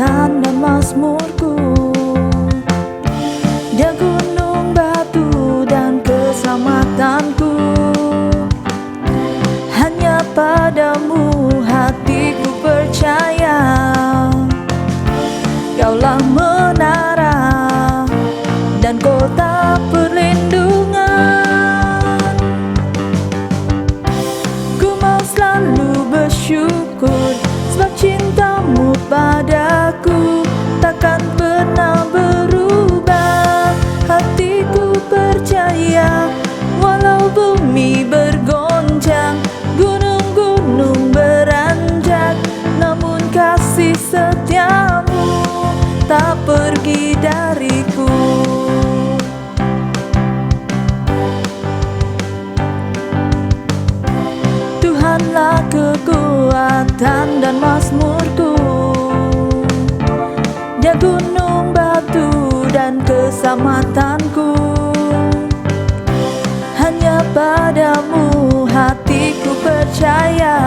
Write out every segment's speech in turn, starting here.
kekuatan dan mazmurku. Dia gunung batu dan keselamatanku. Hanya padamu hatiku percaya. Kaulah menara dan kota perlindungan. Ku mau selalu bersyukur sebab cintamu padaku takkan pernah berubah. Hatiku percaya walau bumi bergoncang, gunung-gunung beranjak, namun kasih setiamu tak pergi dariku. Tuhanlah kekuatan dan mazmurku. Dia gunung batu dan keselamatanku. Hanya padamu hatiku percaya.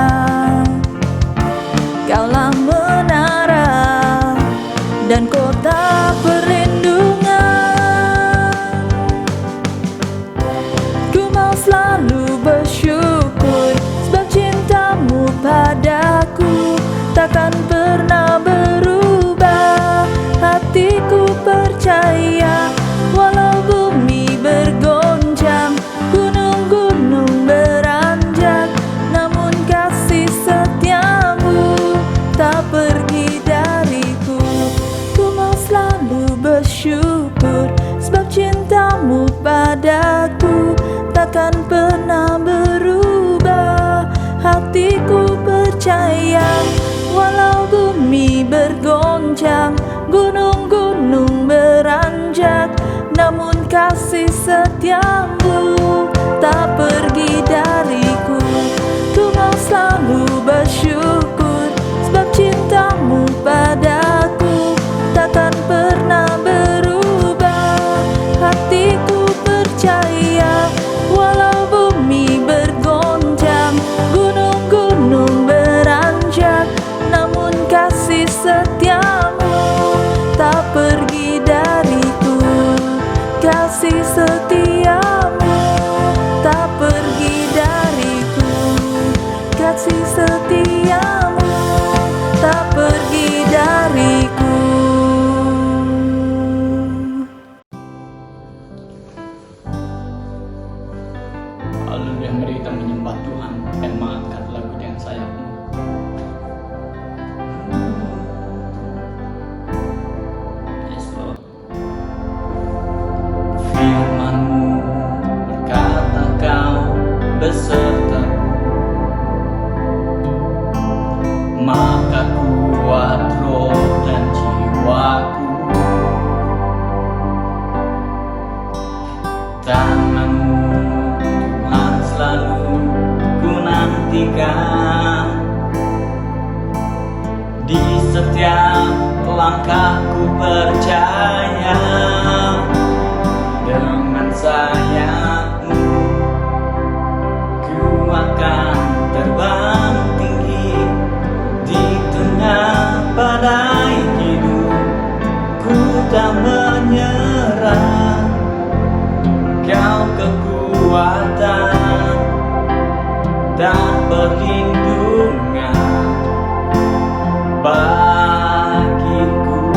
Kaulah menara dan kota perlindungan. Ku mau selalu bersyukur sebab cintamu padaku takkan pernah berubah. Hatiku percaya walau bumi bergoncang, gunung-gunung beranjak, namun kasih setiamu tak pergi dariku. Ku mau selalu bersyukur sebab cintamu padaku takkan pernah berubah. Hatiku percaya walau bumi bergoncang, gunung-gunung beranjak, namun kasih setiamu tak pergi dariku. Ku mau selalu bersyukur sebab cintamu padaku takkan pernah berubah. Hatiku percaya walau bumi bergoncang, gunung-gunung beranjak, namun kasih setiamu tak pergi dariku. Kasih setiamu tak pergi dariku. Kasih setiamu tak pergi dariku. Haleluya, mari kita menyembah Tuhan dan mengangkat lagu dengan sayapmu. Yes, Lord. Firman-Mu berkata Kau besertaku, maka kuat roh dan jiwaku. Tangan-Mu Tuhan selalu ku nantikan, di setiap langkahku percaya. Dengan sayap-Mu ku akan terbang tinggi di tengah badai hidup. Ku tak menyerah, Kau kekuatan dan perlindungan bagiku,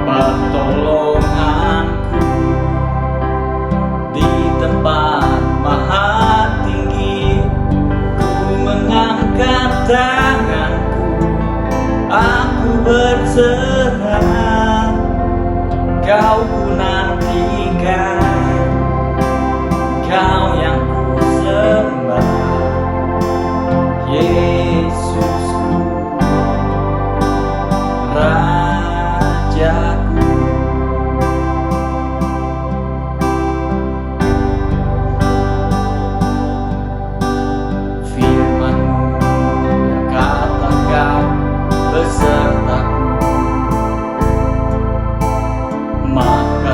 pertolonganku di tempat maha tinggi. Ku mengangkat tanganku, aku berserah, Kau ku nantikan, Kau yang ku sembah, Yesusku, Rajaku. Firman-Mu berkata Kau besertaku, maka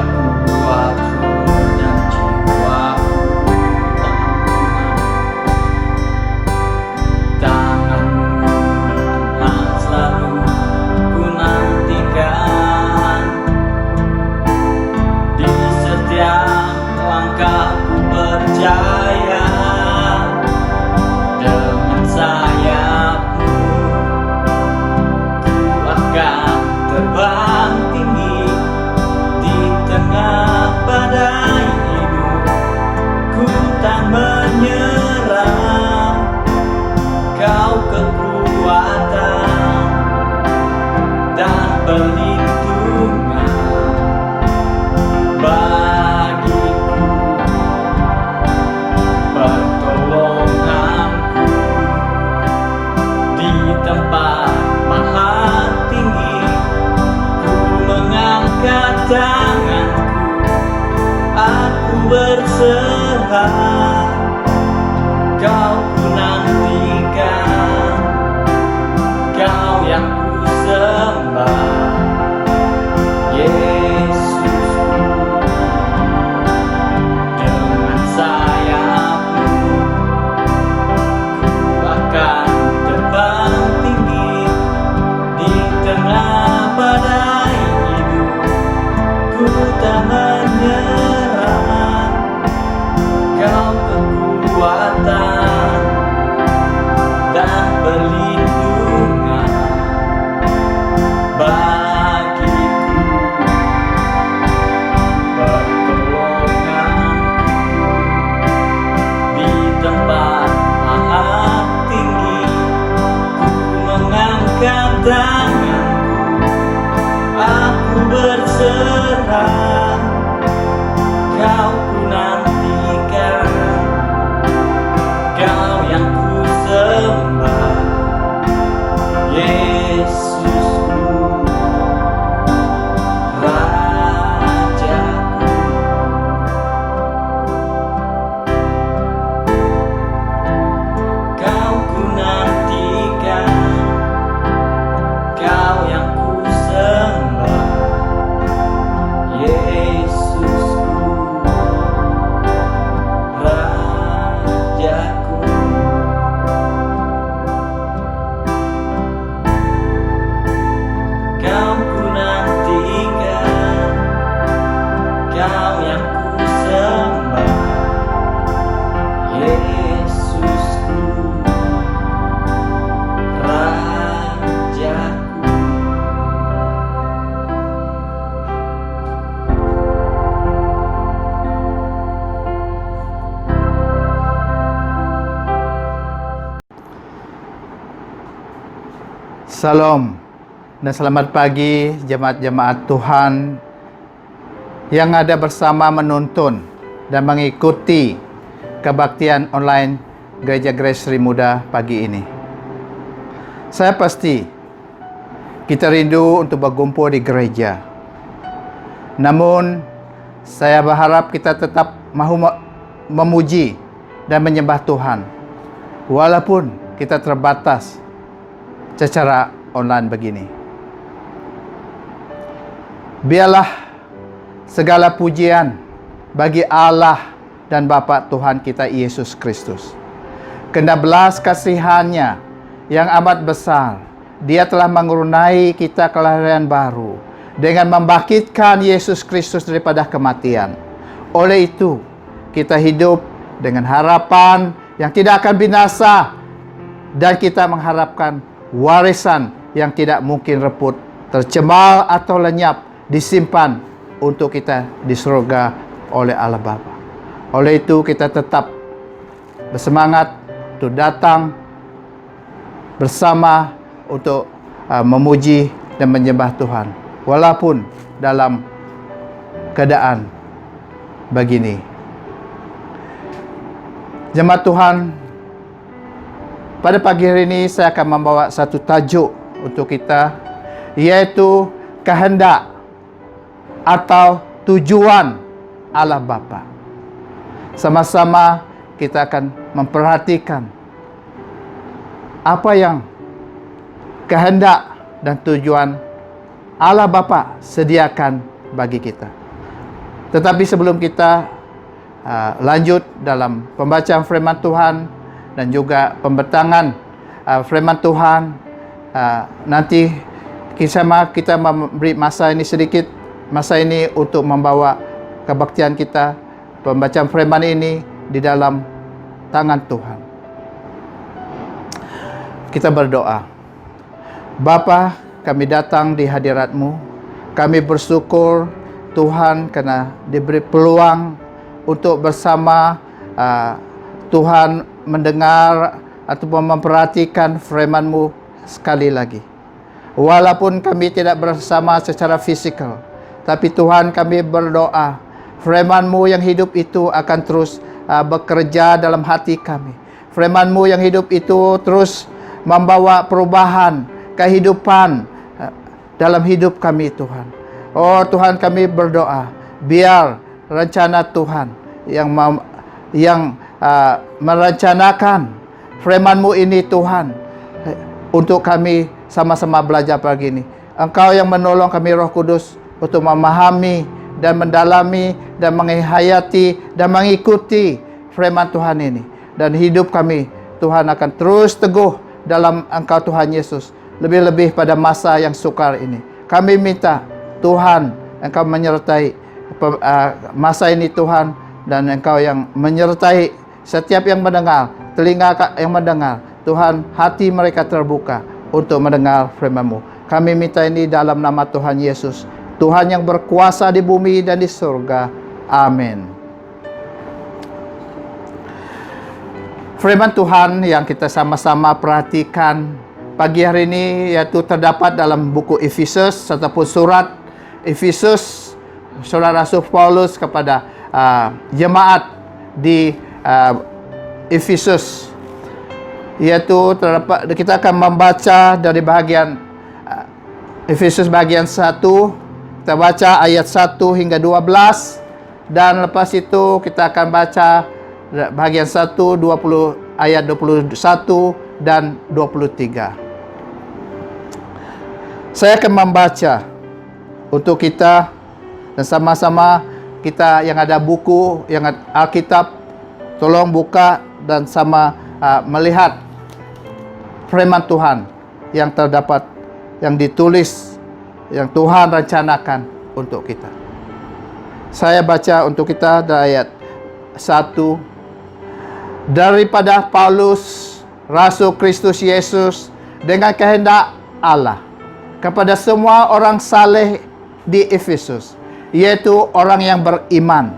perlindungan bagiku, pertolonganku di tempat maha tinggi. Ku mengangkat tanganku, aku berserah, Kau ku nantikan, Kau yang ku sembah, Yesusku. Dengan sayap-Mu ku akan terbang tinggi di tengah badai hidup. Ku tak menyerah, Kau kekuatan dan perlindungan bagiku, pertolonganku di tempat maha tinggi. Ku mengangkat tanganku, aku berserah, Kau ku nantikan, Kau yang ku sembah, Yesusku, Rajaku. Kau ku nantikan, Kau yang ku sembah, Yesusku, Rajaku. Kau ku nantikan, Kau yang ku sembah, Yesusku, Rajaku. Salam dan selamat pagi jemaat-jemaat Tuhan yang ada bersama menonton dan mengikuti kebaktian online Gereja Grace Sri Muda pagi ini. Saya pasti kita rindu untuk berkumpul di gereja. Namun saya berharap kita tetap mahu memuji dan menyembah Tuhan walaupun kita terbatas secara online begini. Biarlah segala pujian bagi Allah dan Bapa Tuhan kita Yesus Kristus. Karena belas kasihan-Nya yang amat besar, Dia telah mengurunai kita kelahiran baru dengan membangkitkan Yesus Kristus daripada kematian. Oleh itu, kita hidup dengan harapan yang tidak akan binasa dan kita mengharapkan warisan yang tidak mungkin reput, tercemar atau lenyap, disimpan untuk kita di surga oleh Allah Bapa. Oleh itu kita tetap bersemangat untuk datang bersama untuk memuji dan menyembah Tuhan walaupun dalam keadaan begini. Jemaat Tuhan, pada pagi hari ini saya akan membawa satu tajuk untuk kita, yaitu kehendak atau tujuan Allah Bapa. Sama-sama kita akan memperhatikan apa yang kehendak dan tujuan Allah Bapa sediakan bagi kita. Tetapi sebelum kita lanjut dalam pembacaan firman Tuhan dan juga pembentangan firman Tuhan, nanti kita memberi masa ini sedikit, masa ini untuk membawa kebaktian kita, pembacaan firman ini di dalam tangan Tuhan. Kita berdoa. Bapa, kami datang di hadirat-Mu. Kami bersyukur Tuhan karena diberi peluang untuk bersama Tuhan mendengar ataupun memperhatikan firman-Mu sekali lagi. Walaupun kami tidak bersama secara fisikal, tapi Tuhan, kami berdoa firman-Mu yang hidup itu akan terus bekerja dalam hati kami. Firman-Mu yang hidup itu terus membawa perubahan, kehidupan dalam hidup kami, Tuhan. Oh Tuhan, kami berdoa, biar rencana Tuhan yang merencanakan firman-Mu ini, Tuhan, untuk kami sama-sama belajar pagi ini. Engkau yang menolong kami, Roh Kudus, untuk memahami dan mendalami dan menghayati dan mengikuti firman Tuhan ini. Dan hidup kami, Tuhan, akan terus teguh dalam Engkau, Tuhan Yesus. Lebih-lebih pada masa yang sukar ini. Kami minta, Tuhan, Engkau menyertai masa ini, Tuhan. Dan Engkau yang menyertai setiap yang mendengar, telinga yang mendengar. Tuhan, hati mereka terbuka untuk mendengar firman-Mu. Kami minta ini dalam nama Tuhan Yesus, Tuhan yang berkuasa di bumi dan di surga. Amin. Firman Tuhan yang kita sama-sama perhatikan pagi hari ini yaitu terdapat dalam buku Efesus ataupun surat Efesus, surat Rasul Paulus kepada jemaat di Efesus. Yaitu terdapat, kita akan membaca dari bahagian Efesus bagian 1. Kita baca ayat 1 hingga 12. Dan lepas itu kita akan baca bahagian 1, 20, ayat 21 dan 23. Saya akan membaca untuk kita dan sama-sama kita yang ada buku, yang ada Alkitab, tolong buka dan sama melihat firman Tuhan yang terdapat, yang ditulis, yang Tuhan rencanakan untuk kita. Saya baca untuk kita dari ayat 1. Daripada Paulus, Rasul Kristus Yesus, dengan kehendak Allah, kepada semua orang saleh di Efesus, yaitu orang yang beriman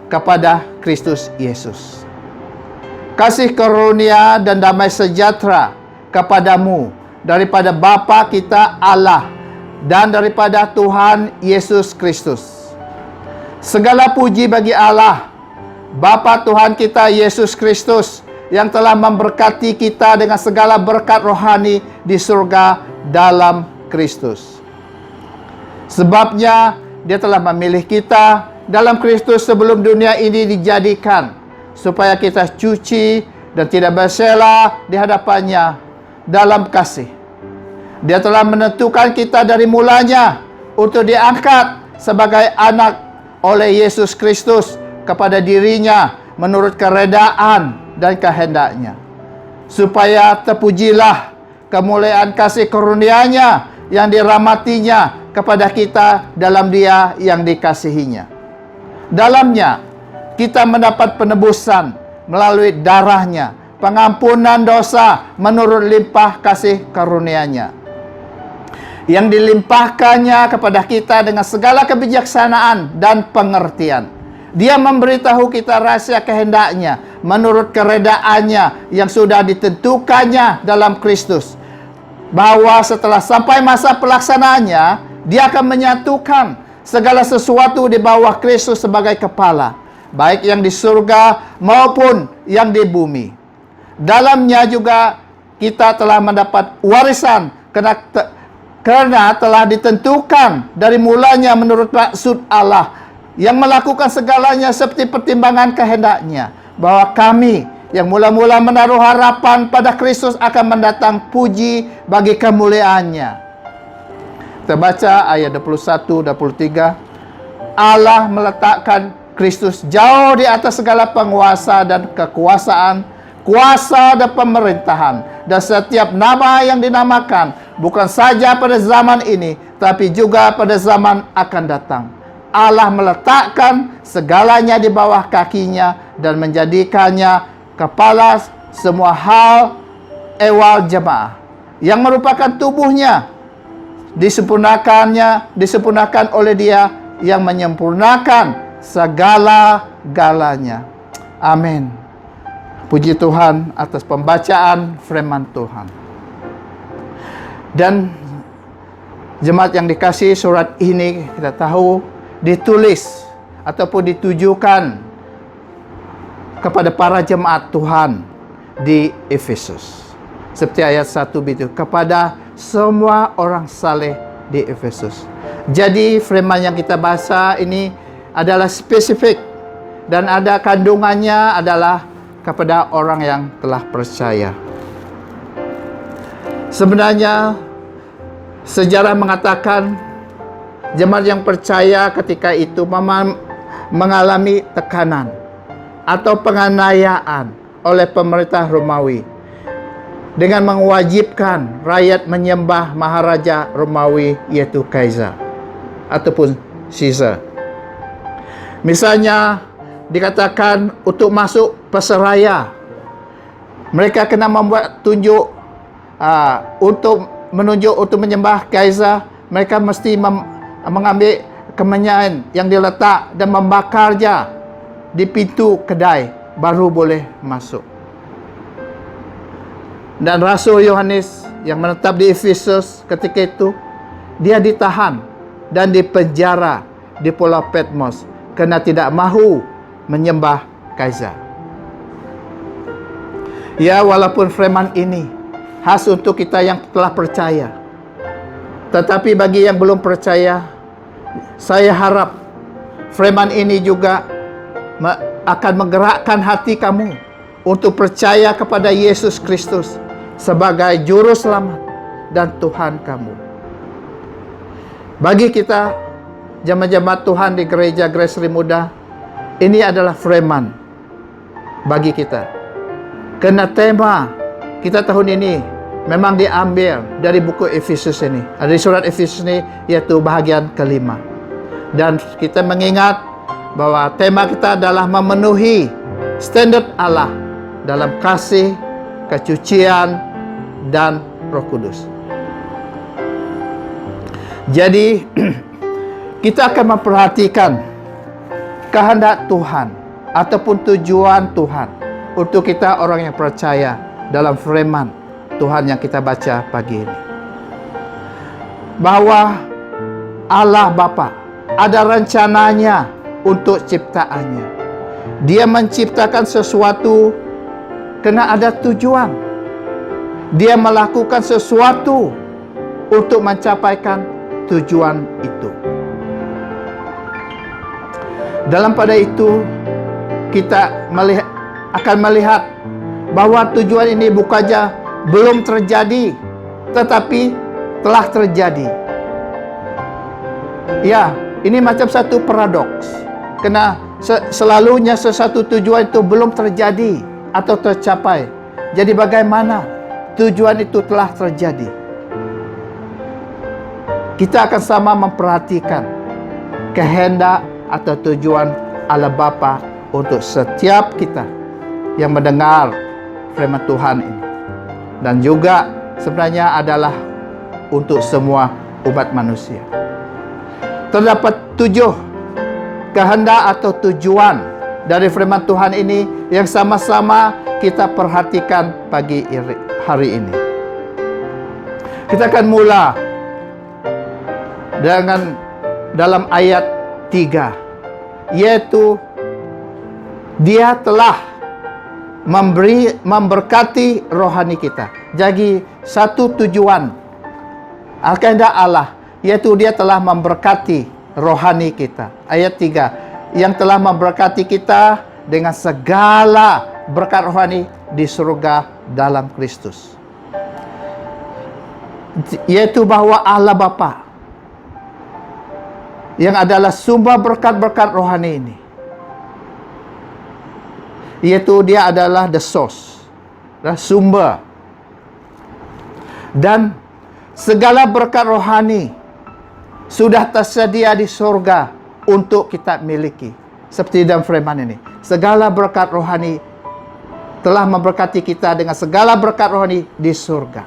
kepada Kristus Yesus. Kasih karunia dan damai sejahtera kepadamu daripada Bapa kita Allah dan daripada Tuhan Yesus Kristus. Segala puji bagi Allah, Bapa Tuhan kita Yesus Kristus, yang telah memberkati kita dengan segala berkat rohani di surga dalam Kristus. Sebabnya Dia telah memilih kita dalam Kristus sebelum dunia ini dijadikan, supaya kita suci dan tidak bersela di hadapannya dalam kasih. Dia telah menentukan kita dari mulanya untuk diangkat sebagai anak oleh Yesus Kristus kepada dirinya menurut keredaan dan kehendaknya, supaya terpujilah kemuliaan kasih karunia-Nya yang dirahmatinya kepada kita dalam Dia yang dikasihinya. Dalamnya kita mendapat penebusan melalui darahnya, pengampunan dosa menurut limpah kasih karunia-Nya, yang dilimpahkannya kepada kita dengan segala kebijaksanaan dan pengertian. Dia memberitahu kita rahasia kehendak-Nya menurut keredaannya yang sudah ditentukannya dalam Kristus, bahwa setelah sampai masa pelaksanaannya, Dia akan menyatukan segala sesuatu di bawah Kristus sebagai kepala, baik yang di surga maupun yang di bumi. Dalamnya juga kita telah mendapat warisan karena telah ditentukan dari mulanya menurut maksud Allah yang melakukan segalanya seperti pertimbangan kehendak-Nya, bahwa kami yang mula-mula menaruh harapan pada Kristus akan mendatang puji bagi kemuliaan-Nya. Kita baca ayat 21 23. Allah meletakkan Kristus jauh di atas segala penguasa dan kekuasaan, kuasa dan pemerintahan, dan setiap nama yang dinamakan, bukan saja pada zaman ini, tapi juga pada zaman akan datang. Allah meletakkan segalanya di bawah kakinya dan menjadikannya kepala semua hal ewal jemaah, yang merupakan tubuhnya, disempurnakan oleh Dia yang menyempurnakan segala-galanya. Amin. Puji Tuhan atas pembacaan firman Tuhan. Dan Jemaat yang dikasihi, surat ini kita tahu ditulis ataupun ditujukan kepada para jemaat Tuhan di Efesus. Seperti ayat 1 itu, kepada semua orang saleh di Efesus. Jadi firman yang kita baca ini adalah spesifik dan ada kandungannya adalah kepada orang yang telah percaya. Sebenarnya sejarah mengatakan jemaat yang percaya ketika itu mengalami tekanan atau penganiayaan oleh pemerintah Romawi dengan mewajibkan rakyat menyembah maharaja Romawi, yaitu Kaisar ataupun Caesar. Misalnya dikatakan untuk masuk pasaraya, mereka kena membuat tunjuk untuk menunjuk untuk menyembah Kaisar. Mereka mesti mengambil kemenyan yang diletak dan membakarnya di pintu kedai, baru boleh masuk. Dan Rasul Yohanes yang menetap di Efesus ketika itu, dia ditahan dan dipenjara di Pulau Patmos kerana tidak mahu menyembah Kaisar. Ya, walaupun firman ini khas untuk kita yang telah percaya, tetapi bagi yang belum percaya, saya harap firman ini juga akan menggerakkan hati kamu untuk percaya kepada Yesus Kristus sebagai Juru Selamat dan Tuhan kamu. Bagi kita, jemaat Tuhan di Gereja Grace Muda, ini adalah firman bagi kita. Karena tema kita tahun ini memang diambil dari buku Efesus ini, dari surat Efesus ini, yaitu bahagian kelima. Dan kita mengingat bahwa tema kita adalah memenuhi standar Allah dalam kasih, kesucian, dan Roh Kudus. Jadi kita akan memperhatikan kehendak Tuhan ataupun tujuan Tuhan untuk kita orang yang percaya dalam firman Tuhan yang kita baca pagi ini. Bahwa Allah Bapa ada rencananya untuk ciptaannya. Dia menciptakan sesuatu kerana ada tujuan. Dia melakukan sesuatu untuk mencapaikan tujuan itu. Dalam pada itu, kita akan melihat bahwa tujuan ini bukannya belum terjadi, tetapi telah terjadi. Ya, ini macam satu paradoks. Kerana selalunya sesuatu tujuan itu belum terjadi atau tercapai. Jadi bagaimana tujuan itu telah terjadi? Kita akan sama memperhatikan kehendak atau tujuan Allah Bapa untuk setiap kita yang mendengar firman Tuhan ini. Dan juga sebenarnya adalah untuk semua umat manusia. Terdapat 7 kehendak atau tujuan dari firman Tuhan ini yang sama-sama kita perhatikan pagi hari ini. Kita akan mula dengan dalam ayat 3, yaitu Dia telah memberkati rohani kita. Jadi satu tujuan kehendak Allah, yaitu Dia telah memberkati rohani kita. Ayat 3, yang telah memberkati kita dengan segala berkat rohani di surga dalam Kristus. Yaitu bahwa Allah Bapa yang adalah sumber berkat-berkat rohani ini, yaitu Dia adalah the source, sumber. Dan segala berkat rohani sudah tersedia di surga untuk kita miliki. Seperti dalam firman ini, segala berkat rohani telah memberkati kita dengan segala berkat rohani di surga.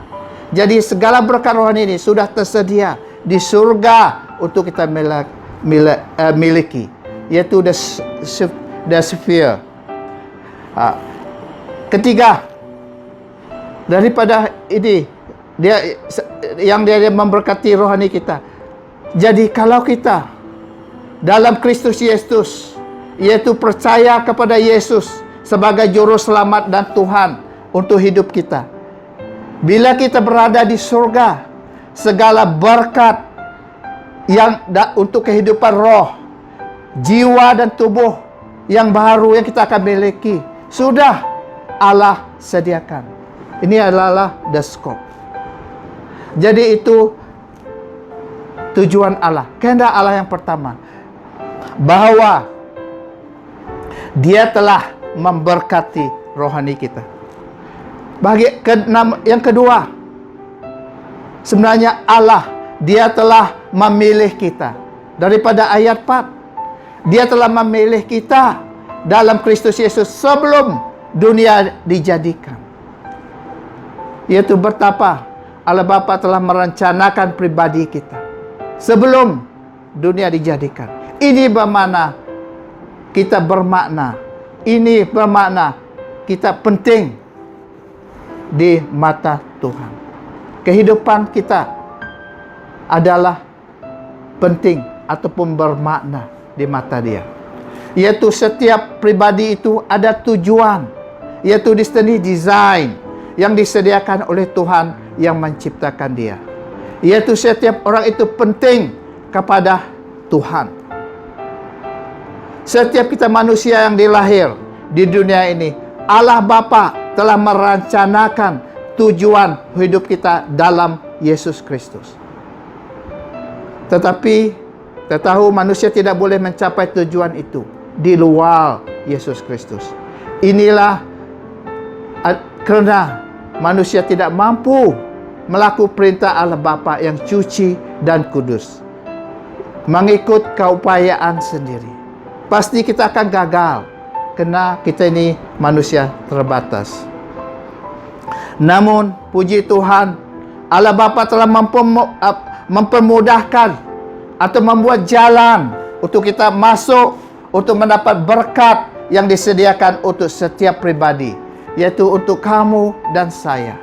Jadi segala berkat rohani ini sudah tersedia di surga untuk kita miliki, yaitu the sphere. Ketiga, daripada ini dia memberkati rohani kita. Jadi kalau kita dalam Kristus Yesus, yaitu percaya kepada Yesus sebagai juru selamat dan Tuhan untuk hidup kita, bila kita berada di surga, segala berkat yang untuk kehidupan roh, jiwa dan tubuh yang baru yang kita akan miliki, sudah Allah sediakan. Ini adalah the scope. Jadi itu tujuan Allah, kehendak Allah yang pertama, bahwa Dia telah memberkati rohani kita. Yang kedua, sebenarnya Allah, Dia telah memilih kita. Daripada ayat 4, Dia telah memilih kita dalam Kristus Yesus sebelum dunia dijadikan. Yaitu betapa Allah Bapa telah merencanakan pribadi kita sebelum dunia dijadikan. Ini bermakna kita bermakna. Ini bermakna kita penting di mata Tuhan. Kehidupan kita adalah penting ataupun bermakna di mata Dia. Yaitu setiap pribadi itu ada tujuan, yaitu destiny design yang disediakan oleh Tuhan yang menciptakan dia. Yaitu setiap orang itu penting kepada Tuhan. Setiap kita manusia yang dilahir di dunia ini, Allah Bapa telah merencanakan tujuan hidup kita dalam Yesus Kristus. Tetapi kita tahu manusia tidak boleh mencapai tujuan itu di luar Yesus Kristus. Inilah kerana manusia tidak mampu melakukan perintah Allah Bapa yang suci dan kudus, mengikut keupayaan sendiri. Pasti kita akan gagal, kerana kita ini manusia terbatas. Namun puji Tuhan, Allah Bapa telah mempermudahkan atau membuat jalan untuk kita masuk, untuk mendapat berkat yang disediakan untuk setiap pribadi, yaitu untuk kamu dan saya.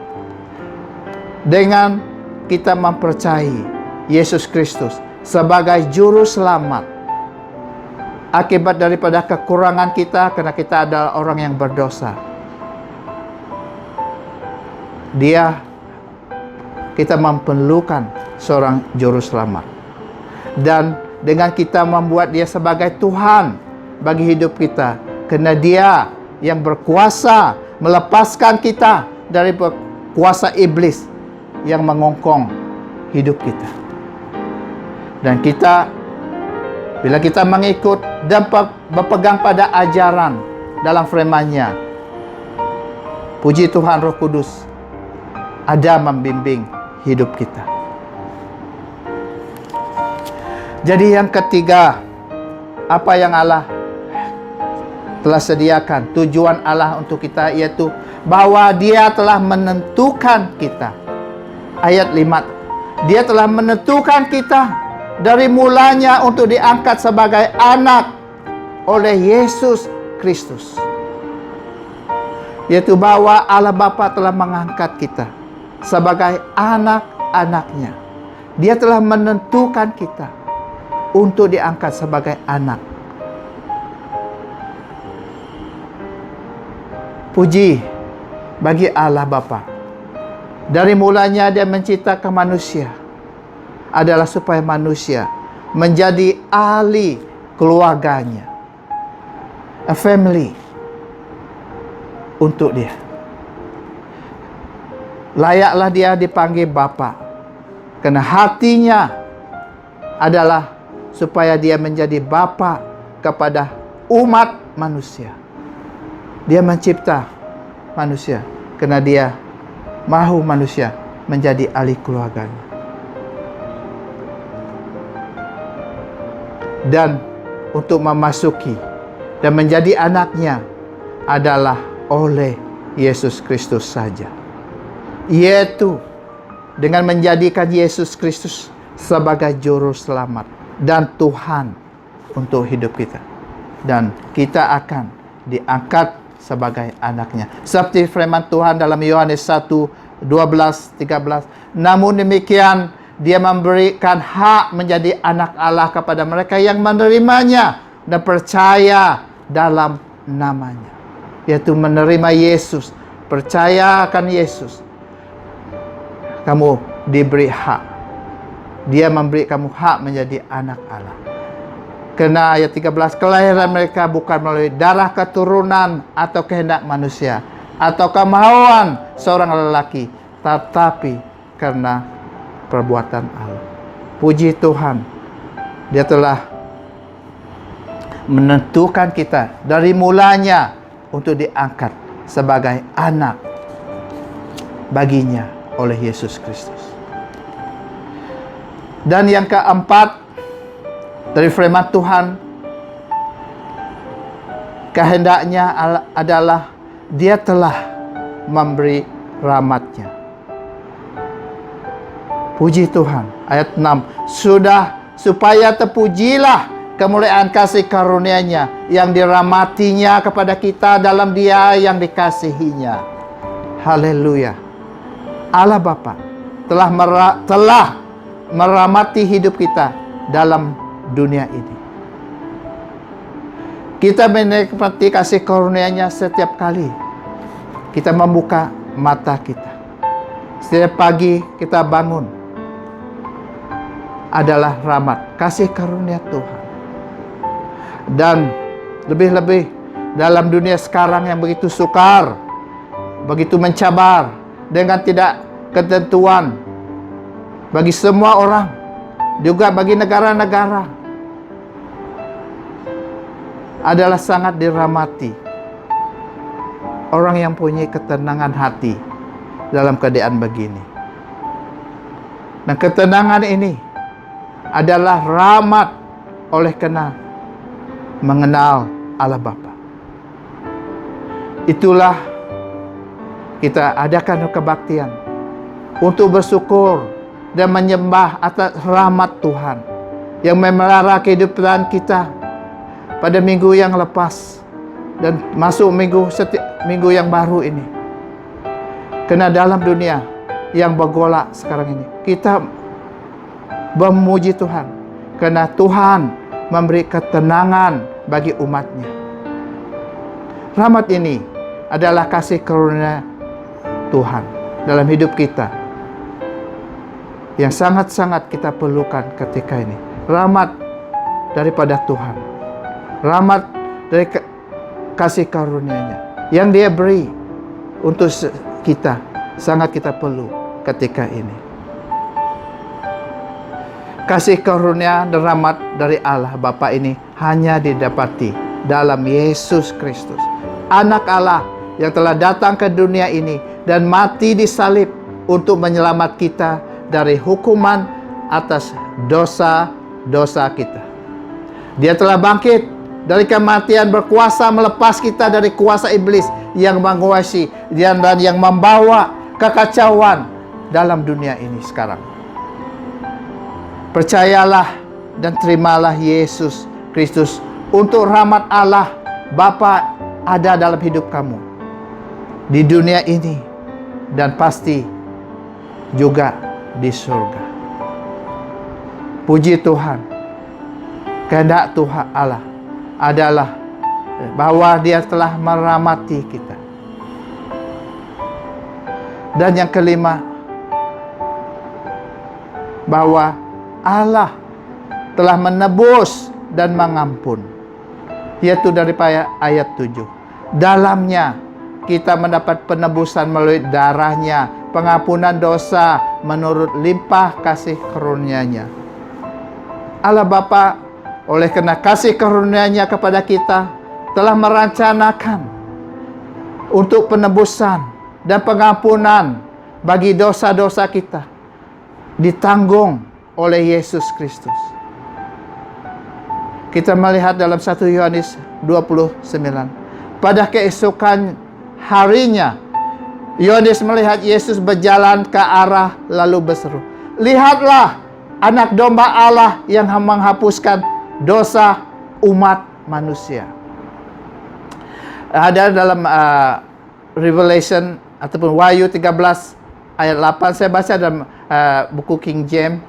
Dengan kita mempercayai Yesus Kristus sebagai juru selamat, akibat daripada kekurangan kita, kerana kita adalah orang yang berdosa, kita memerlukan seorang juru selamat. Dan dengan kita membuat Dia sebagai Tuhan bagi hidup kita, kerana Dia yang berkuasa melepaskan kita dari kuasa iblis yang mengongkong hidup kita. Dan kita, bila kita mengikut dan berpegang pada ajaran dalam firman-Nya, puji Tuhan, Roh Kudus ada membimbing hidup kita. Jadi yang ketiga, apa yang Allah telah sediakan, tujuan Allah untuk kita, yaitu bahwa Dia telah menentukan kita. Ayat 5, Dia telah menentukan kita dari mulanya untuk diangkat sebagai anak oleh Yesus Kristus. Yaitu bahwa Allah Bapa telah mengangkat kita sebagai anak-anaknya. Dia telah menentukan kita untuk diangkat sebagai anak. Puji bagi Allah Bapa. Dari mulanya Dia menciptakan manusia adalah supaya manusia menjadi ahli keluarganya, a family untuk Dia. Layaklah Dia dipanggil Bapa, kerana hatinya adalah supaya Dia menjadi Bapa kepada umat manusia. Dia mencipta manusia kerana Dia mahu manusia menjadi ahli keluarganya. Dan untuk memasuki dan menjadi anaknya adalah oleh Yesus Kristus saja. Yaitu dengan menjadikan Yesus Kristus sebagai juru selamat dan Tuhan untuk hidup kita. Dan kita akan diangkat sebagai anaknya. Seperti firman Tuhan dalam Yohanes 1, 12, 13. Namun demikian, Dia memberikan hak menjadi anak Allah kepada mereka yang menerimanya dan percaya dalam namanya. Yaitu menerima Yesus, percaya akan Yesus. Kamu diberi hak. Dia memberi kamu hak menjadi anak Allah. Karena ayat 13, kelahiran mereka bukan melalui darah keturunan atau kehendak manusia atau kemauan seorang lelaki, tetapi karena perbuatan Allah. Puji Tuhan, Dia telah menentukan kita dari mulanya untuk diangkat sebagai anak baginya oleh Yesus Kristus. Dan yang keempat, dari firman Tuhan, kehendaknya adalah Dia telah memberi rahmat-Nya. Puji Tuhan. Ayat 6. Supaya terpujilah kemuliaan kasih karunia-Nya yang dirahmatinya kepada kita dalam Dia yang dikasihinya. Haleluya. Allah Bapa telah merahmati hidup kita dalam dunia ini. Kita menikmati kasih karunia-Nya setiap kali kita membuka mata kita. Setiap pagi kita bangun adalah rahmat, kasih karunia Tuhan. Dan lebih-lebih dalam dunia sekarang yang begitu sukar, begitu mencabar, dengan tidak ketentuan bagi semua orang, juga bagi negara-negara, adalah sangat dirahmati orang yang punya ketenangan hati dalam keadaan begini. Dan ketenangan ini adalah rahmat oleh karena mengenal Allah Bapa. Itulah kita adakan kebaktian untuk bersyukur dan menyembah atas rahmat Tuhan yang memelihara kehidupan kita pada minggu yang lepas dan masuk minggu yang baru ini. Karena dalam dunia yang bergolak sekarang ini, kita memuji Tuhan karena Tuhan memberi ketenangan bagi umat-Nya. Rahmat ini adalah kasih karunia Tuhan dalam hidup kita yang sangat-sangat kita perlukan ketika ini. Rahmat daripada Tuhan, rahmat dari kasih karunia-Nya yang Dia beri untuk kita, sangat kita perlu ketika ini. Kasih karunia dan rahmat dari Allah Bapa ini hanya didapati dalam Yesus Kristus, Anak Allah yang telah datang ke dunia ini dan mati di salib untuk menyelamat kita dari hukuman atas dosa-dosa kita. Dia telah bangkit dari kematian, berkuasa melepas kita dari kuasa iblis yang menguasai dan yang membawa kekacauan dalam dunia ini sekarang. Percayalah dan terimalah Yesus Kristus untuk rahmat Allah Bapa ada dalam hidup kamu di dunia ini dan pasti juga di surga. Puji Tuhan. Kehendak Tuhan Allah adalah bahwa Dia telah merahmati kita. Dan yang kelima, bahwa Allah telah menebus dan mengampun, yaitu daripada ayat 7. Dalamnya kita mendapat penebusan melalui darahnya, pengampunan dosa menurut limpah kasih karunia-Nya. Allah Bapa oleh karena kasih karunia-Nya kepada kita telah merencanakan untuk penebusan dan pengampunan bagi dosa-dosa kita ditanggung oleh Yesus Kristus. Kita melihat dalam 1 Yohanes 29. Pada keesokan harinya, Yohanes melihat Yesus berjalan ke arah lalu berseru, "Lihatlah anak domba Allah yang menghapuskan dosa umat manusia." Ada dalam Revelation ataupun Wahyu 13 ayat 8 saya baca dalam buku King James.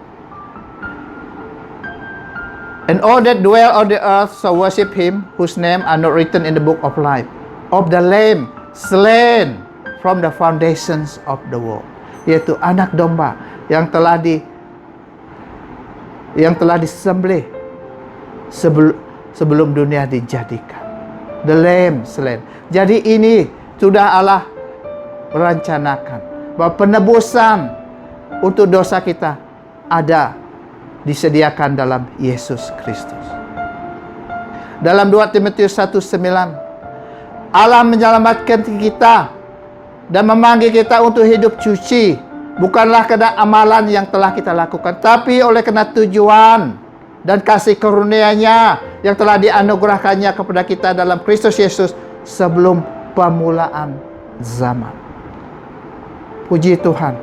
And all that dwell on the earth shall worship him whose name are not written in the book of life of the Lamb slain from the foundations of the world. Yaitu anak domba yang telah disembelih sebelum dunia dijadikan. The Lamb slain. Jadi ini sudah Allah rencanakan bahwa penebusan untuk dosa kita disediakan dalam Yesus Kristus. Dalam 2 Timotius 1:9, Allah menyelamatkan kita dan memanggil kita untuk hidup suci, bukanlah karena amalan yang telah kita lakukan, tapi oleh karena tujuan dan kasih karunia-Nya yang telah dianugerahkannya kepada kita dalam Kristus Yesus sebelum permulaan zaman. Puji Tuhan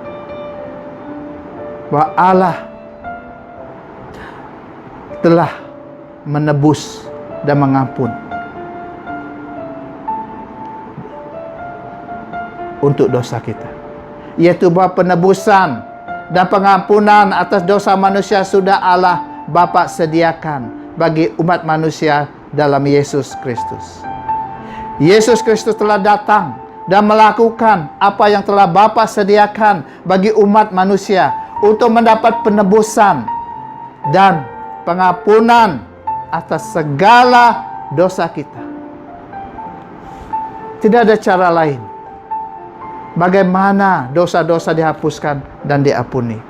bahwa Allah telah menebus dan mengampun untuk dosa kita. Yaitu bahwa penebusan dan pengampunan atas dosa manusia sudah Allah Bapa sediakan bagi umat manusia dalam Yesus Kristus. Yesus Kristus telah datang dan melakukan apa yang telah Bapa sediakan bagi umat manusia untuk mendapat penebusan dan pengampunan atas segala dosa kita. Tidak ada cara lain bagaimana dosa-dosa dihapuskan dan diampuni.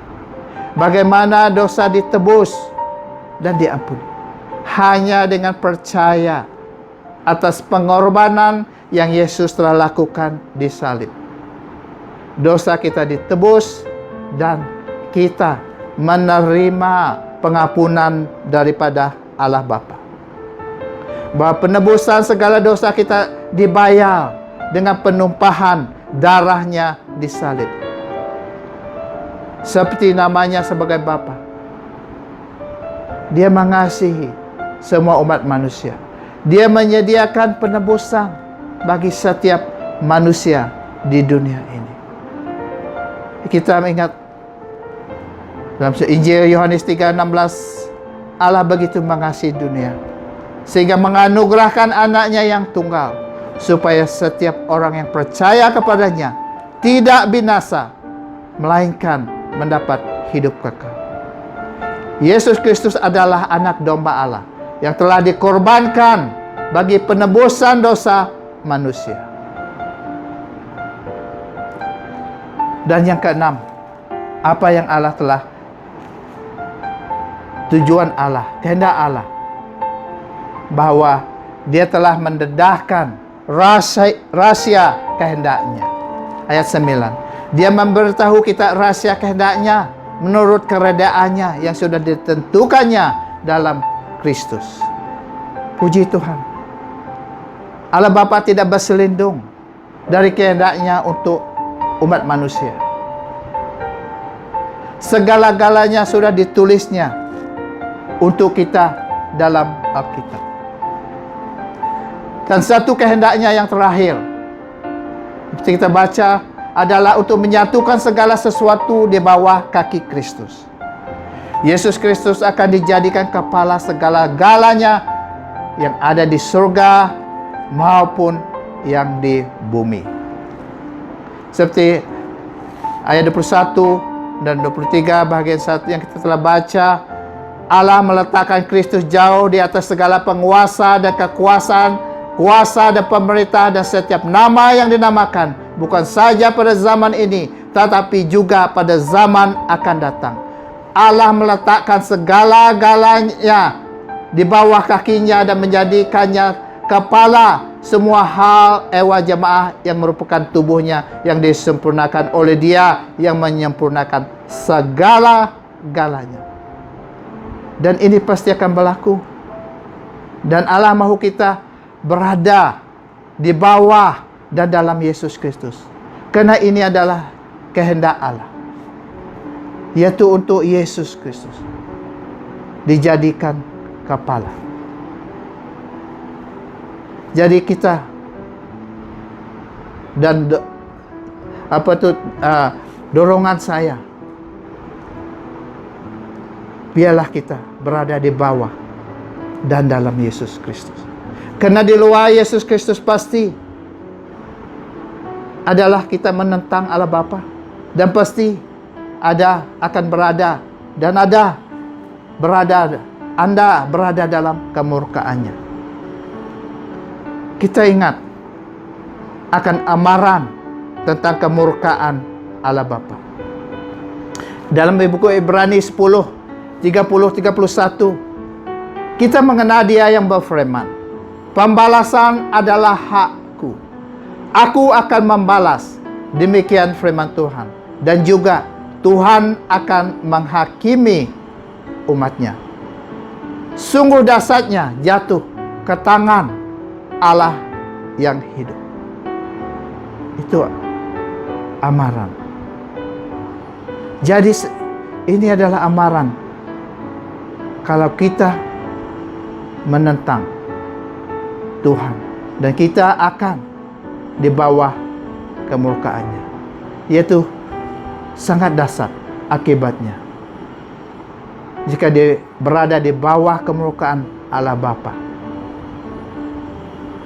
Bagaimana dosa ditebus dan diampuni. Hanya dengan percaya atas pengorbanan yang Yesus telah lakukan di salib. Dosa kita ditebus dan kita menerima pengampunan daripada Allah Bapa. Bahwa penebusan segala dosa kita dibayar dengan penumpahan darahnya di salib. Seperti namanya sebagai Bapa, Dia mengasihi semua umat manusia. Dia menyediakan penebusan bagi setiap manusia di dunia ini. Kita ingat dalam Injil Yohanes 3:16, Allah begitu mengasihi dunia sehingga menganugerahkan anaknya yang tunggal, supaya setiap orang yang percaya kepadanya tidak binasa, melainkan mendapat hidup kekal. Yesus Kristus adalah anak domba Allah yang telah dikorbankan bagi penebusan dosa manusia. Dan yang keenam, apa yang Allah telah, tujuan Allah, kehendak Allah, bahwa Dia telah mendedahkan rahasia kehendaknya. Ayat 9, Dia memberitahu kita rahasia kehendaknya menurut keredaannya yang sudah ditentukannya dalam Kristus. Puji Tuhan, Allah Bapa tidak berselindung dari kehendaknya untuk umat manusia. Segala-galanya sudah ditulisnya untuk kita dalam Alkitab. Dan satu kehendaknya yang terakhir, seperti kita baca, adalah untuk menyatukan segala sesuatu di bawah kaki Kristus. Yesus Kristus akan dijadikan kepala segala-galanya yang ada di surga maupun yang di bumi. Seperti ayat 21 dan 23 bagian 1 yang kita telah baca, Allah meletakkan Kristus jauh di atas segala penguasa dan kekuasaan, kuasa dan pemerintah dan setiap nama yang dinamakan, bukan saja pada zaman ini, tetapi juga pada zaman akan datang. Allah meletakkan segala-galanya di bawah kakinya dan menjadikannya kepala semua hal ewa jemaah yang merupakan tubuhnya yang disempurnakan oleh Dia yang menyempurnakan segala-galanya. Dan ini pasti akan berlaku. Dan Allah mahu kita berada di bawah dan dalam Yesus Kristus. Karena ini adalah kehendak Allah, yaitu untuk Yesus Kristus dijadikan kepala. Jadi kita dan dorongan saya, biarlah kita berada di bawah dan dalam Yesus Kristus. Karena di luar Yesus Kristus pasti adalah kita menentang Allah Bapa, dan pasti akan berada dan Anda berada dalam kemurkaannya. Kita ingat akan amaran tentang kemurkaan Allah Bapa. Dalam buku Ibrani 10:30-31, kita mengenal Dia yang berfirman, "Pembalasan adalah hakku. Aku akan membalas." Demikian firman Tuhan. Dan juga Tuhan akan menghakimi umatnya. Sungguh dahsyatnya jatuh ke tangan Allah yang hidup. Itu amaran. Jadi ini adalah amaran. Kalau kita menentang Tuhan, dan kita akan di bawah kemurkaannya, yaitu sangat dahsyat akibatnya jika dia berada di bawah kemurkaan Allah Bapa.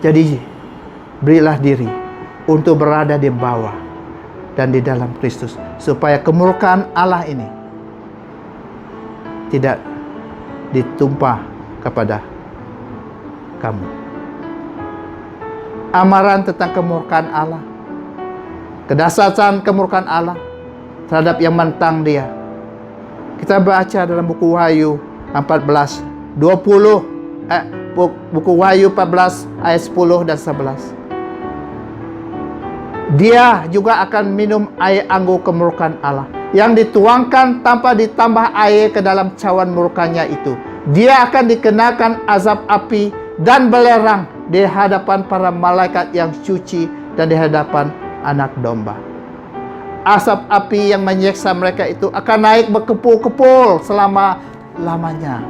Jadi berilah diri untuk berada di bawah dan di dalam Kristus, supaya kemurkaan Allah ini tidak ditumpah kepada kamu. Amaran tentang kemurkaan Allah, kedahsyatan kemurkaan Allah terhadap yang menentang Dia, kita baca dalam buku Wahyu 14:20, buku Wahyu 14 ayat 10 dan 11. Dia juga akan minum air anggur kemurkaan Allah yang dituangkan tanpa ditambah air ke dalam cawan murkanya itu. Dia akan dikenakan azab api dan belerang di hadapan para malaikat yang suci dan di hadapan Anak Domba. Asap api yang menyiksa mereka itu akan naik berkepul-kepul selama-lamanya.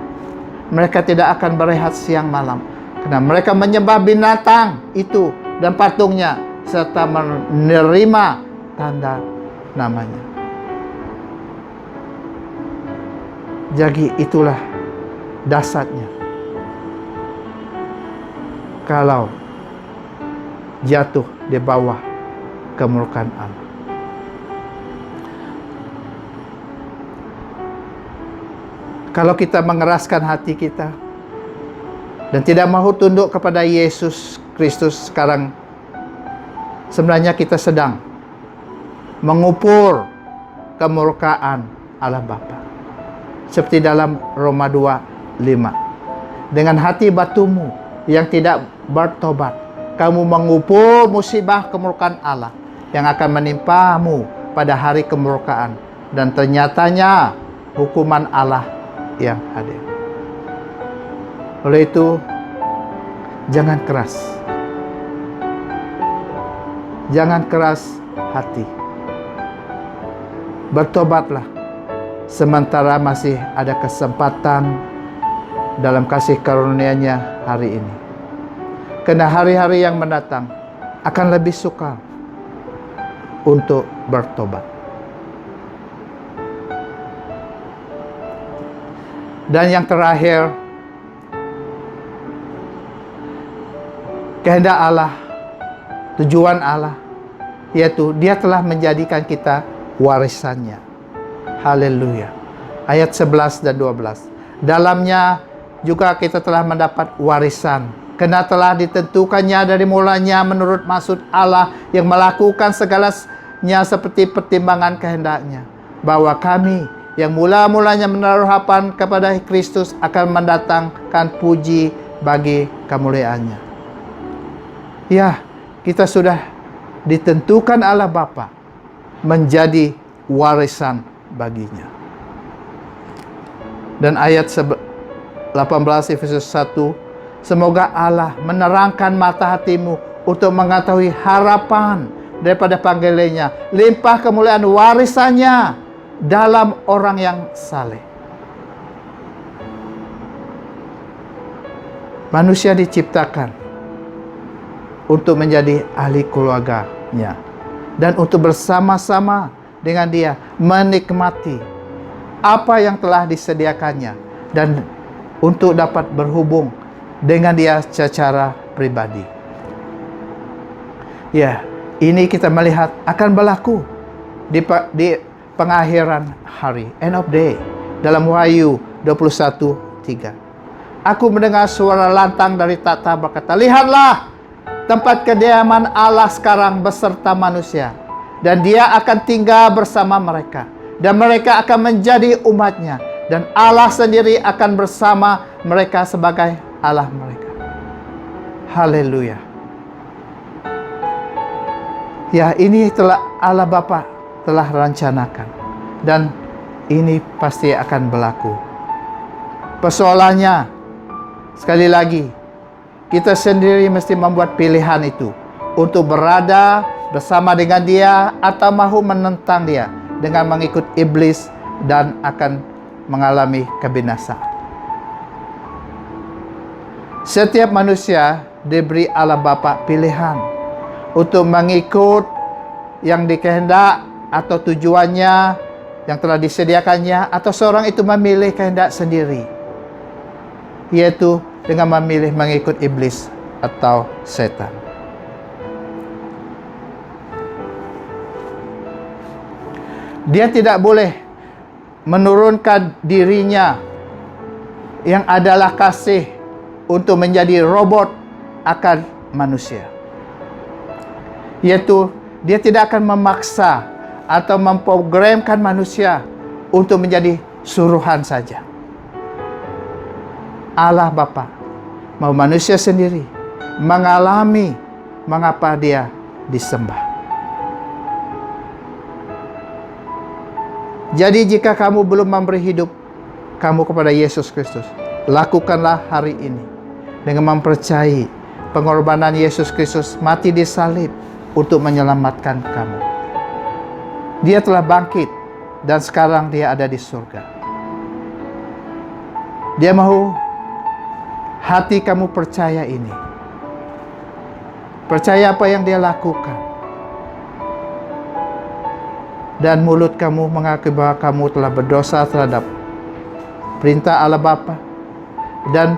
Mereka tidak akan berehat siang malam, karena mereka menyembah binatang itu dan patungnya, serta menerima tanda namanya. Jadi itulah dahsyatnya kalau jatuh di bawah kemurkaan Allah. Kalau kita mengeraskan hati kita dan tidak mau tunduk kepada Yesus Kristus sekarang, sebenarnya kita sedang mengupur kemurkaan Allah Bapa. Seperti dalam Roma 2:5. Dengan hati batumu yang tidak bertobat, kamu mengupur musibah kemurkaan Allah yang akan menimpamu pada hari kemurkaan, dan ternyatanya hukuman Allah yang hadir. Oleh itu, jangan keras. Jangan keras hati. Bertobatlah sementara masih ada kesempatan dalam kasih karunia-Nya hari ini. Karena hari-hari yang mendatang akan lebih sukar untuk bertobat. Dan yang terakhir, kehendak Allah, tujuan Allah, yaitu Dia telah menjadikan kita warisannya. Haleluya. Ayat 11 dan 12. Dalamnya juga kita telah mendapat warisan, karena telah ditentukannya dari mulanya menurut maksud Allah yang melakukan segalanya seperti pertimbangan kehendaknya, bahwa kami yang mula-mulanya menaruh harapan kepada Kristus akan mendatangkan puji bagi kemuliaannya. Ya, kita sudah ditentukan Allah Bapa menjadi warisan baginya. Dan ayat 18 Efesus 1, semoga Allah menerangkan mata hatimu untuk mengetahui harapan daripada panggilannya, limpah kemuliaan warisannya dalam orang yang saleh. Manusia diciptakan untuk menjadi ahli keluarganya dan untuk bersama-sama dengan dia, menikmati apa yang telah disediakannya, dan untuk dapat berhubung dengan dia secara pribadi. Ya, ini kita melihat akan berlaku di pengakhiran hari, end of day, dalam Wahyu 21:3. Aku mendengar suara lantang dari takhta berkata, "Lihatlah, tempat kediaman Allah sekarang beserta manusia, dan dia akan tinggal bersama mereka, dan mereka akan menjadi umatnya, dan Allah sendiri akan bersama mereka sebagai Allah mereka." Haleluya. Ya, ini telah Allah Bapa telah rencanakan, dan ini pasti akan berlaku. Persoalannya, sekali lagi, kita sendiri mesti membuat pilihan itu untuk berada bersama dengan dia atau mahu menentang dia dengan mengikut iblis dan akan mengalami kebinasaan. Setiap manusia diberi Allah Bapa pilihan untuk mengikut yang dikehendak atau tujuannya yang telah disediakannya, atau seorang itu memilih kehendak sendiri, yaitu dengan memilih mengikut iblis atau setan. Dia tidak boleh menurunkan dirinya yang adalah kasih untuk menjadi robot akan manusia. Yaitu dia tidak akan memaksa atau memprogramkan manusia untuk menjadi suruhan saja. Allah Bapa mau manusia sendiri mengalami mengapa dia disembah. Jadi jika kamu belum memberi hidup kamu kepada Yesus Kristus, lakukanlah hari ini dengan mempercayai pengorbanan Yesus Kristus mati di salib untuk menyelamatkan kamu. Dia telah bangkit dan sekarang dia ada di surga. Dia mau hati kamu percaya ini. Percaya apa yang dia lakukan. Dan mulut kamu mengakui bahwa kamu telah berdosa terhadap perintah Allah Bapa, dan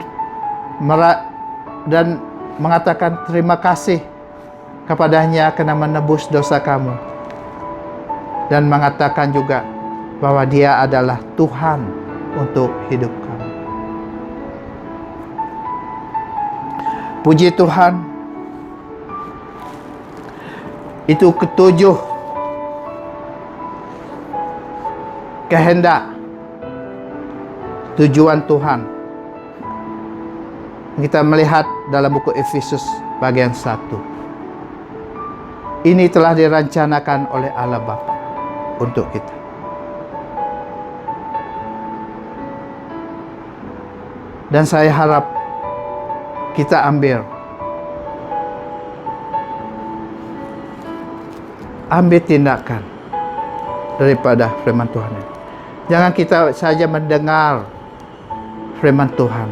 mengatakan terima kasih kepadanya karena menebus dosa kamu, dan mengatakan juga bahwa dia adalah Tuhan untuk hidup kamu. Puji Tuhan. Itu ketujuh kehendak, tujuan Tuhan. Kita melihat dalam buku Efesus bagian 1. Ini telah dirancanakan oleh Allah Bapa untuk kita. Dan saya harap kita ambil tindakan daripada firman Tuhan. Jangan kita saja mendengar firman Tuhan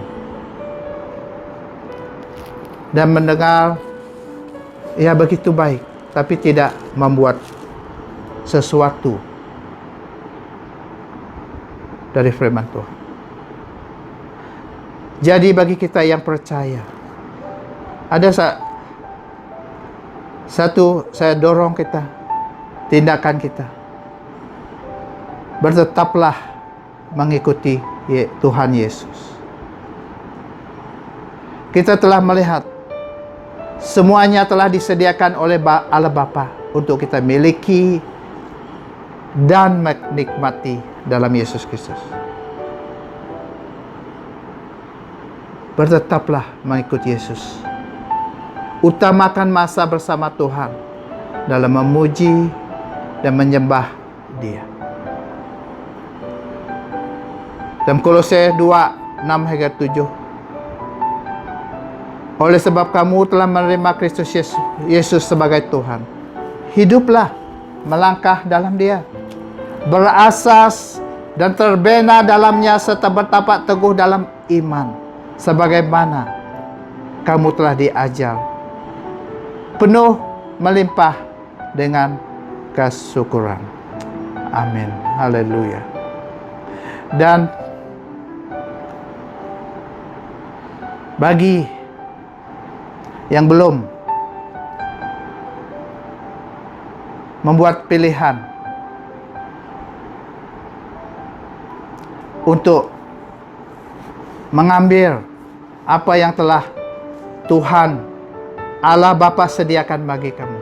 dan mendengar ya begitu baik, tapi tidak membuat sesuatu dari firman Tuhan. Jadi bagi kita yang percaya, ada satu saya dorong kita, tindakan kita, bertetaplah mengikuti Tuhan Yesus. Kita telah melihat semuanya telah disediakan oleh Allah Bapa untuk kita miliki dan menikmati dalam Yesus Kristus. Bertetaplah mengikuti Yesus. Utamakan masa bersama Tuhan dalam memuji dan menyembah Dia. Dalam Kolose 2:6-7. Oleh sebab kamu telah menerima Kristus Yesus sebagai Tuhan, hiduplah melangkah dalam Dia, berasas dan terbina dalamnya, serta bertapak teguh dalam iman, sebagaimana kamu telah diajar, penuh melimpah dengan kesyukuran. Amin. Haleluya. Dan bagi yang belum membuat pilihan untuk mengambil apa yang telah Tuhan Allah Bapa sediakan bagi kamu,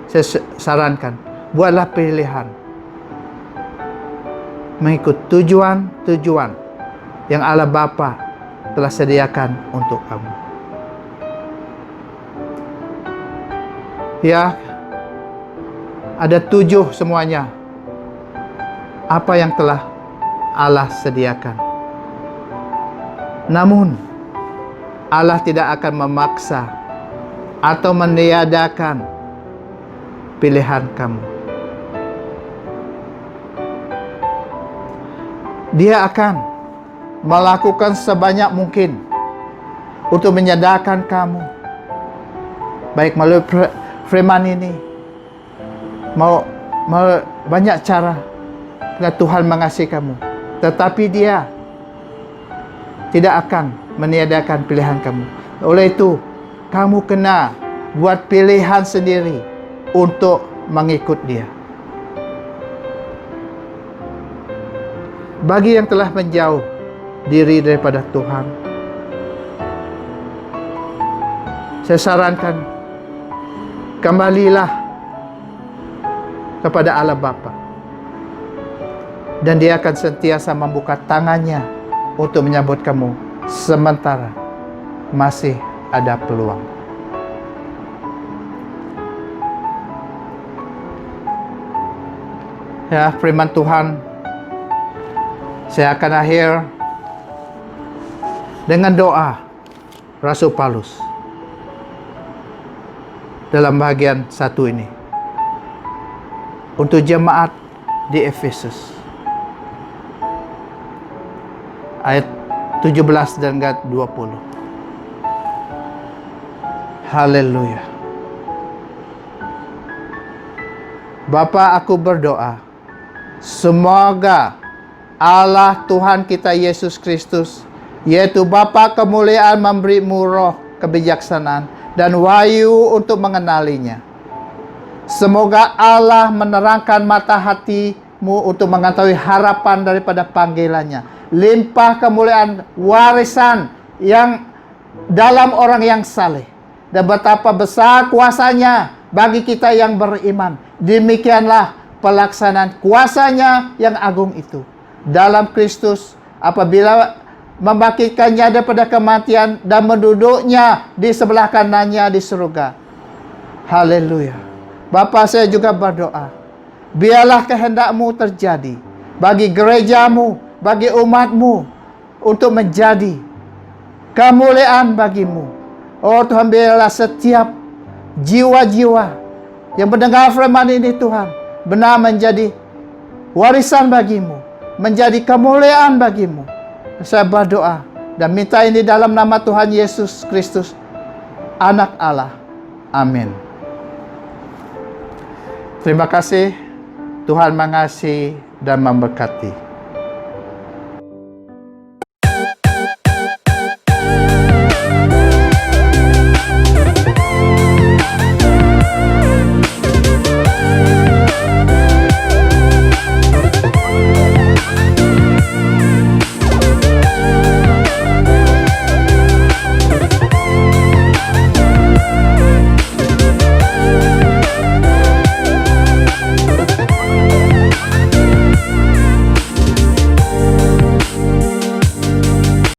saya sarankan, buatlah pilihan mengikut tujuan-tujuan yang Allah Bapa telah sediakan untuk kamu. Ya, ada 7 semuanya. Apa yang telah Allah sediakan. Namun, Allah tidak akan memaksa atau meniadakan pilihan kamu. Dia akan melakukan sebanyak mungkin untuk menyadarkan kamu, baik melalui firman ini, mau banyak cara Tuhan mengasihi kamu, tetapi Dia tidak akan meniadakan pilihan kamu. Oleh itu, kamu kena buat pilihan sendiri untuk mengikut Dia. Bagi yang telah menjauh diri daripada Tuhan, saya sarankan, kembalilah kepada Allah Bapa, dan Dia akan sentiasa membuka tangannya untuk menyambut kamu sementara masih ada peluang. Ya, firman Tuhan, saya akan akhir dengan doa Rasul Paulus dalam bagian 1 ini untuk jemaat di Efesus, ayat 17 dan 20. Haleluya. Bapa, aku berdoa, semoga Allah Tuhan kita Yesus Kristus, yaitu Bapa kemuliaan, memberimu roh kebijaksanaan dan wahyu untuk mengenalinya. Semoga Allah menerangkan mata hatimu untuk mengetahui harapan daripada panggilannya, limpah kemuliaan warisan yang dalam orang yang saleh, dan betapa besar kuasanya bagi kita yang beriman. Demikianlah pelaksanaan kuasanya yang agung itu dalam Kristus apabila membangkitkannya daripada kematian dan menduduknya di sebelah kanannya di surga. Haleluya. Bapa, saya juga berdoa, biarlah kehendak-Mu terjadi bagi gereja-Mu, bagi umat-Mu, untuk menjadi kemuliaan bagi-Mu. Oh Tuhan, biarlah setiap jiwa-jiwa yang mendengar firman ini, Tuhan, benar menjadi warisan bagi-Mu, menjadi kemuliaan bagi-Mu. Saya berdoa dan minta ini dalam nama Tuhan Yesus Kristus, Anak Allah. Amin. Terima kasih. Tuhan mengasihi dan memberkati.